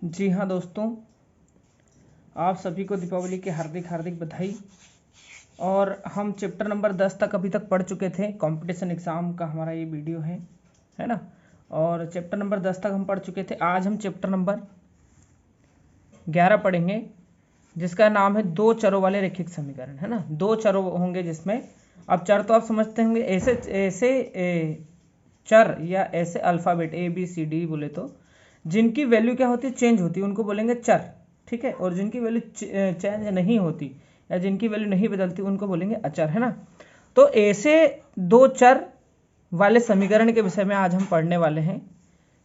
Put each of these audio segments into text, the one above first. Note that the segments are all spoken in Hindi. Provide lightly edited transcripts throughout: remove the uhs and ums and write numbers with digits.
जी हाँ दोस्तों, आप सभी को दीपावली की हार्दिक हार्दिक बधाई। और हम चैप्टर नंबर 10 तक अभी तक पढ़ चुके थे। कंपटीशन एग्ज़ाम का हमारा ये वीडियो है ना। और चैप्टर नंबर 10 तक हम पढ़ चुके थे। आज हम चैप्टर नंबर 11 पढ़ेंगे, जिसका नाम है दो चरों वाले रैखिक समीकरण, है ना। दो चरों होंगे जिसमें, अब चर तो आप समझते होंगे, ऐसे ऐसे चर या ऐसे अल्फ़ाबेट ABCD बोले तो जिनकी वैल्यू क्या होती है, चेंज होती है, उनको बोलेंगे चर, ठीक है। और जिनकी वैल्यू चेंज नहीं होती या जिनकी वैल्यू नहीं बदलती उनको बोलेंगे अचर, है ना। तो ऐसे दो चर वाले समीकरण के विषय में आज हम पढ़ने वाले हैं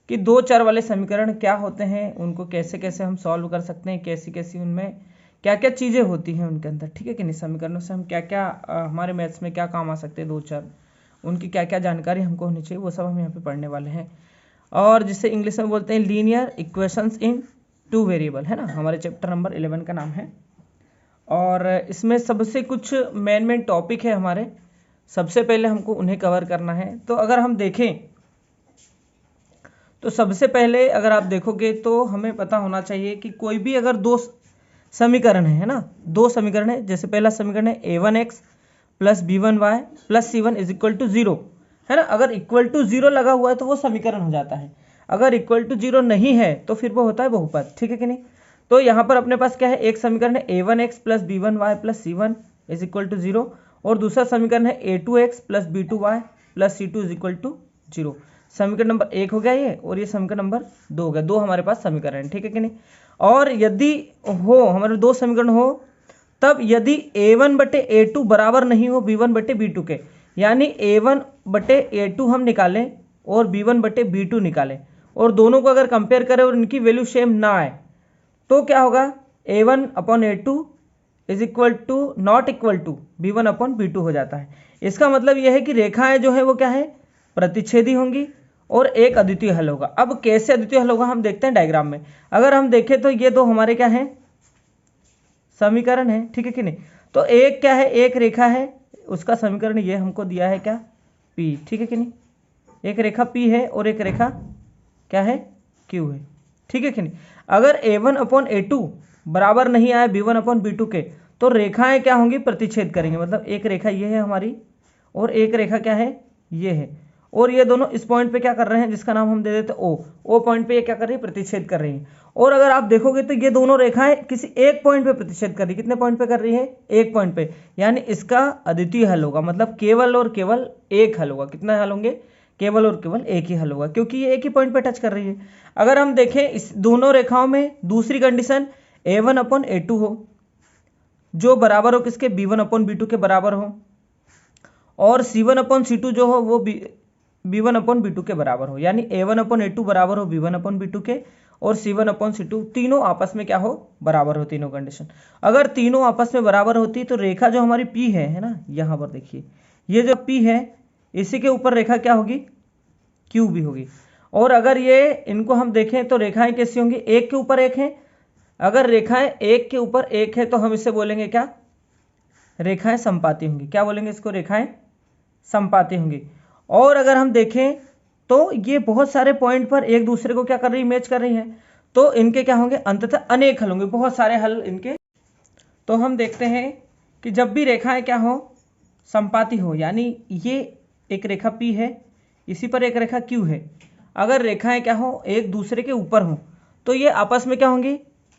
कि दो चर वाले समीकरण क्या होते हैं, उनको कैसे कैसे हम सॉल्व कर सकते हैं, कैसी कैसी उनमें क्या क्या चीज़ें होती हैं उनके अंदर, ठीक है कि नहीं। समीकरणों से हम क्या क्या हमारे मैथ्स में क्या काम आ सकते हैं दो चर, उनकी क्या क्या जानकारी हमको होनी चाहिए, वो सब हम यहाँ पे पढ़ने वाले हैं। और जिसे इंग्लिश में बोलते हैं लीनियर इक्वेशंस इन टू वेरिएबल, है ना। हमारे चैप्टर नंबर 11 का नाम है। और इसमें सबसे कुछ मेन टॉपिक है हमारे, सबसे पहले हमको उन्हें कवर करना है। तो अगर हम देखें तो सबसे पहले अगर आप देखोगे तो हमें पता होना चाहिए कि कोई भी अगर दो समीकरण है ना, दो समीकरण है। जैसे पहला समीकरण है a1x plus b1y plus c1 is equal to 0, है ना। अगर इक्वल टू 0 लगा हुआ है तो वो समीकरण हो जाता है। अगर इक्वल टू 0 नहीं है तो फिर वो होता है बहुपद, ठीक है कि नहीं। तो यहाँ पर अपने पास क्या है, एक समीकरण है a1x plus b1y plus c1 is equal to 0, और दूसरा समीकरण है a2x plus b2y plus c2 is equal to 0। समीकरण नंबर 1 हो गया ये, और ये समीकरण नंबर 2 हो गया। दो हमारे पास समीकरण है, ठीक है कि नहीं। और यदि हो हमारे दो समीकरण हो, तब यदि a1 बटे a2 बराबर नहीं हो b1 बटे b2 के, यानी a1 बटे a2 हम निकालें और b1 बटे b2 निकालें, और दोनों को अगर कंपेयर करें और इनकी वैल्यू सेम ना आए, तो क्या होगा, a1 upon a2 is equal to not equal to b1 upon b2 हो जाता है। इसका मतलब यह है कि रेखाएं जो है वो क्या है, प्रतिच्छेदी होंगी और एक अद्वितीय हल होगा। अब कैसे अद्वितीय हल होगा हम देखते हैं डायग्राम में। अगर हम देखें तो ये दो हमारे क्या है, समीकरण है, ठीक है कि नहीं। तो एक क्या है, एक रेखा है, उसका समीकरण ये हमको दिया है क्या, P, ठीक है कि नहीं। एक रेखा P है और एक रेखा क्या है, Q है, ठीक है कि नहीं। अगर a1 अपॉन a2 बराबर नहीं आया b1 अपॉन b2 के, तो रेखाएं क्या होंगी, प्रतिच्छेद करेंगे। मतलब एक रेखा ये है हमारी और एक रेखा क्या है, ये है, और ये दोनों इस पॉइंट पे क्या कर रहे हैं, जिसका नाम हम दे देते ओ पॉइंट पे ये क्या कर रही है, प्रतिच्छेद कर रही है। और अगर आप देखोगे तो ये दोनों रेखाएं किसी एक पॉइंट पे प्रतिच्छेद कर रही है। कितने पॉइंट पे कर रही है, एक पॉइंट पे, यानी इसका अद्वितीय हल होगा। मतलब केवल और केवल एक हल होगा। कितना हल होंगे, केवल और केवल एक ही हल होगा, क्योंकि ये एक ही पॉइंट पे टच कर रही है। अगर हम देखें इस दोनों रेखाओं में दूसरी कंडीशन a1 अपॉन a2 हो, जो बराबर हो किसके, b1 अपॉन b2 के बराबर हो, और c1 अपॉन c2 जो हो वो b1 अपॉन b2 के बराबर हो, यानी a1 अपॉन a2 बराबर हो b1 अपॉन b2 के, और c1 अपॉन c2 तीनों आपस में क्या हो, बराबर हो। तीनों कंडीशन अगर तीनों आपस में बराबर होती तो रेखा जो हमारी P है ना, यहाँ पर देखिए ये जो P है, इसी के ऊपर रेखा क्या होगी, Q भी होगी। और अगर ये इनको हम देखें तो रेखाएं कैसी होंगी, एक के ऊपर एक है। अगर रेखाएं एक के ऊपर एक है तो हम इसे बोलेंगे क्या, रेखाएं संपाती होंगी। क्या बोलेंगे इसको, रेखाएं संपाती होंगी। और अगर हम देखें तो ये बहुत सारे पॉइंट पर एक दूसरे को क्या कर रही है, मैच कर रही है, तो इनके क्या होंगे, अंततः अनेक हल होंगे, बहुत सारे हल इनके। तो हम देखते हैं कि जब भी रेखाएं क्या हो, संपाती हो, यानी ये एक रेखा P है, इसी पर एक रेखा Q है, अगर रेखाएं क्या हो एक दूसरे के ऊपर हो, तो ये आपस में क्या होंगी,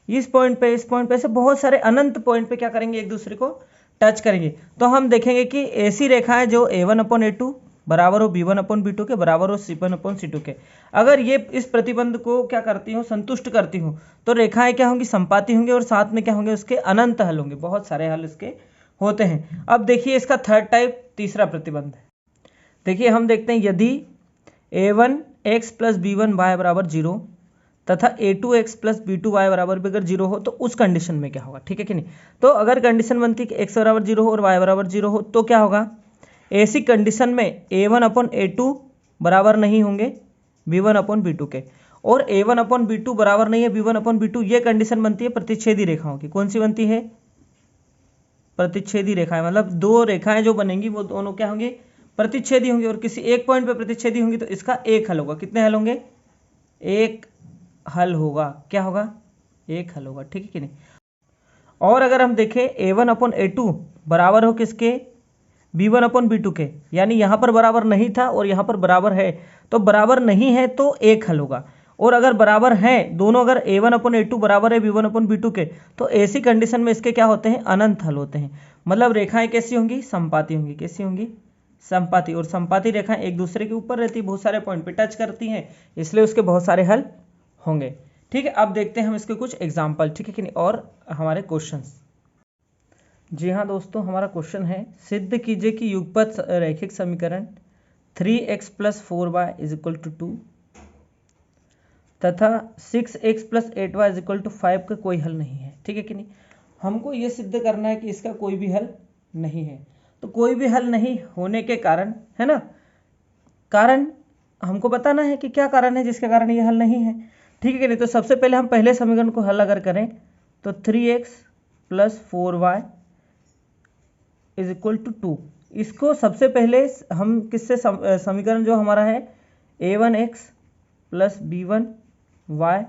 इस पॉइंट पे इस पॉइंट पे से बहुत सारे अनंत पॉइंट पे क्या करेंगे, एक दूसरे को टच करेंगे। तो हम देखेंगे कि ऐसी रेखाएं जो a1 अपॉन a2 बराबर हो b1 अपॉन b2 के, बराबर हो c1 अपॉन c2 के, अगर ये इस प्रतिबंध को क्या करती हो, संतुष्ट करती हो, तो रेखाएं क्या होंगी, संपाती होंगी, और साथ में क्या होंगे, उसके अनंत हल होंगे, बहुत सारे हल इसके होते हैं। अब देखिए इसका थर्ड टाइप, तीसरा प्रतिबंध है। देखिए हम देखते हैं, यदि a1x प्लस b1y बराबर 0 तथा a2x प्लस b2y बराबर भी अगर 0 हो, तो उस कंडीशन में क्या होगा, ठीक है कि नहीं। तो अगर कंडीशन बनती कि x बराबर 0 हो और y बराबर 0 हो, तो क्या होगा, ऐसी कंडीशन में a1 अपॉन a2 बराबर नहीं होंगे b1 अपॉन b2 के, और a1 अपॉन b2 बराबर नहीं है b1 अपॉन b2, ये कंडीशन बनती है प्रतिच्छेदी रेखाओं की। कौन सी बनती है, प्रतिच्छेदी रेखाएं। मतलब दो रेखाएं जो बनेंगी वो दोनों क्या होंगी, प्रतिच्छेदी होंगी, और किसी एक पॉइंट पे प्रतिच्छेदी होंगी, तो इसका एक हल होगा। कितने हल होंगे, एक हल होगा। क्या होगा? एक हल होगा, ठीक है कि नहीं। और अगर हम देखें A1/A2 बराबर हो किसके? B1/B2 के, यानी यहाँ पर बराबर नहीं था और यहाँ पर बराबर है, तो बराबर नहीं है तो एक हल होगा। और अगर बराबर हैं दोनों, अगर A1/A2 बराबर है B1/B2 के, तो ऐसी कंडीशन में इसके क्या होते हैं? अनंत हल होते हैं। मतलब रेखाएं कैसी होंगी? समपाती होंगी। कैसी होंगी? समपाती। और समपाती रेखाएं एक दूसरे के ऊपर रहती है, बहुत सारे पॉइंट पे टच करती हैं, इसलिए उसके बहुत सारे हल होंगे। ठीक है, अब देखते हैं हम इसके कुछ एग्जाम्पल, ठीक है कि नहीं, और हमारे क्वेश्चंस। जी हाँ दोस्तों, हमारा क्वेश्चन है, सिद्ध कीजिए कि युगपत रैखिक समीकरण 3x + 4y = 2 तथा 6x + 8y = 5 का कोई हल नहीं है। ठीक है कि नहीं। हमको ये सिद्ध करना है कि इसका कोई भी हल नहीं है। तो कोई भी हल नहीं होने के कारण, है ना, कारण हमको बताना है कि क्या कारण है जिसके कारण ये हल नहीं है। ठीक है कि नहीं। तो सबसे पहले हम पहले समीकरण को हल अगर करें तो 3x + 4y = 2, इसको सबसे पहले हम किससे समीकरण जो हमारा है A1x + B1y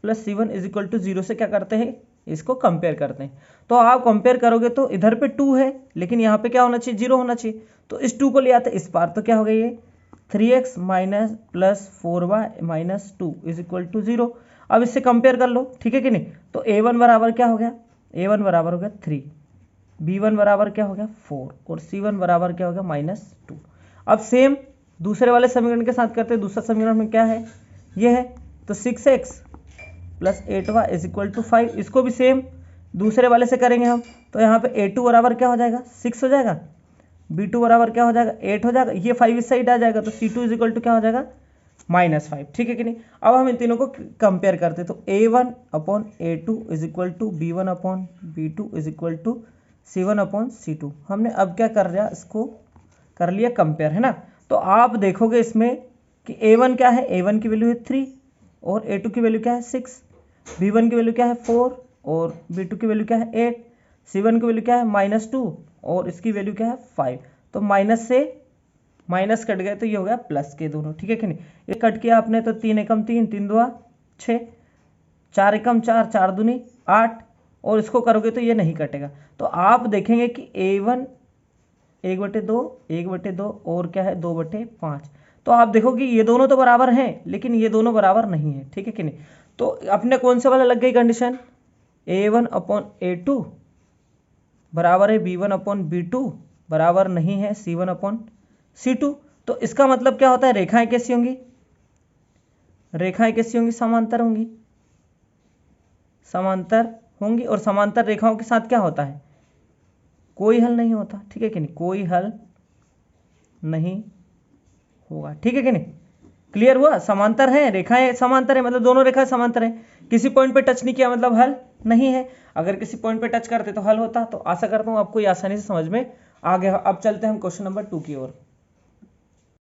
+ C1 = 0 से क्या करते हैं? इसको कंपेयर करते हैं। तो आप कंपेयर करोगे तो इधर पे 2 है, लेकिन यहाँ पे क्या होना चाहिए? 0 होना चाहिए। तो इस 2 को ले आते इस पार, तो क्या हो गया ये 3x + 4y - 2 = 0। अब इससे कंपेयर कर लो, ठीक है कि नहीं। तो A1 बराबर क्या हो गया? A1 बराबर हो गया 3, B1 बराबर क्या हो गया 4, और C1 बराबर क्या हो गया -2। अब सेम दूसरे वाले समीकरण के साथ करते हैं। दूसरा समीकरण में क्या है? ये है, तो 6x + 8y = 5, इसको भी सेम दूसरे वाले से करेंगे हम। तो यहाँ पे A2 बराबर क्या हो जाएगा? 6 हो जाएगा, B2 बराबर क्या हो जाएगा? 8 हो जाएगा, ये 5 इस साइड आ जाएगा, तो C2 = क्या हो जाएगा? -5। ठीक है कि नहीं। अब हम इन तीनों को कंपेयर करते हैं। तो A1/A2 = B1/B2 = C1/C2। हमने अब क्या कर लिया? इसको कर लिया कंपेयर, है ना। तो आप देखोगे इसमें कि A1 क्या है? A1 की वैल्यू है 3, और A2 की वैल्यू क्या है? 6, B1 की वैल्यू क्या है? 4, और B2 की वैल्यू क्या है? 8, C1 की वैल्यू क्या है? -2, और इसकी वैल्यू क्या है? 5। तो माइनस से माइनस कट गए तो ये हो गया प्लस के दोनों, ठीक है कि नहीं। ये कट किया आपने तो 3 एकम 3, 3 दूआ 6, 4 एकम 4, 4 दूनी 8, और इसको करोगे तो ये नहीं कटेगा। तो आप देखेंगे कि A1 1/2, 1/2, और क्या है 2/5। तो आप देखोगे ये दोनों तो बराबर हैं, लेकिन ये दोनों बराबर नहीं है, ठीक है कि नहीं। तो अपने कौन से वाला लग गई कंडीशन? A1/A2 बराबर है B1/B2 बराबर नहीं है C1/C2। तो इसका मतलब क्या होता है? रेखाएं कैसी होंगी? रेखाएं कैसी होंगी? समांतर होंगी। समांतर होंगी, और समांतर रेखाओं के साथ क्या होता है? कोई हल नहीं होता, ठीक है कि नहीं। कोई हल नहीं होगा, ठीक है कि नहीं। क्लियर हुआ? समांतर है, रेखाएं समांतर है, मतलब दोनों रेखाएं समांतर है। किसी पॉइंट पे टच नहीं किया मतलब हल नहीं है। अगर किसी पॉइंट पे टच करते तो हल होता। तो आशा करता हूँ आपको ये आसानी से समझ में आ गया। अब चलते हैं हम क्वेश्चन नंबर 2 की ओर।